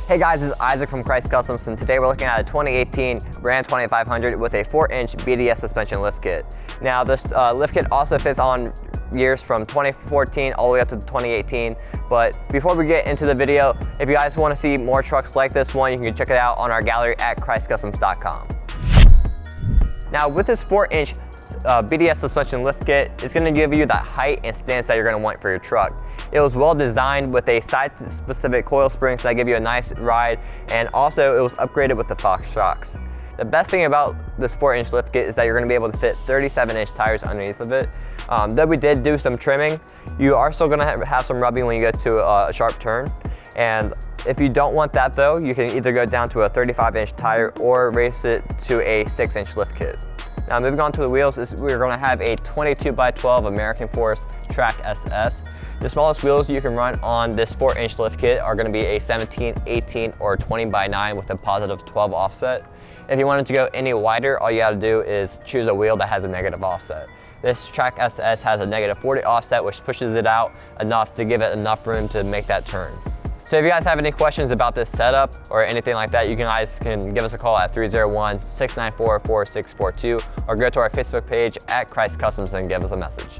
Hey guys, this is Isaac from Krietz Customs, and today we're looking at a 2018 Ram 2500 with a 4-inch BDS suspension lift kit. Now this lift kit also fits on years from 2014 all the way up to 2018, but before we get into the video, if you guys want to see more trucks like this one, you can check it out on our gallery at KrietzCustoms.com. Now with this 4-inch BDS suspension lift kit, it's going to give you that height and stance that you're going to want for your truck. It was well designed with a side-specific coil springs that give you a nice ride, and also it was upgraded with the Fox shocks. The best thing about this 4-inch lift kit is that you're going to be able to fit 37-inch tires underneath of it. Though we did do some trimming, you are still going to have some rubbing when you get to a sharp turn. And if you don't want that though, you can either go down to a 35-inch tire or race it to a 6-inch lift kit. Now moving on to the wheels, we're going to have a 22x12 American Force Track SS. The smallest wheels you can run on this 4-inch lift kit are going to be a 17, 18, or 20x9 with a positive 12 offset. If you wanted to go any wider, all you got to do is choose a wheel that has a negative offset. This Track SS has a negative 40 offset, which pushes it out enough to give it enough room to make that turn. So if you guys have any questions about this setup or anything like that, you guys can give us a call at 301-694-4642 or go to our Facebook page at Krietz Customs and give us a message.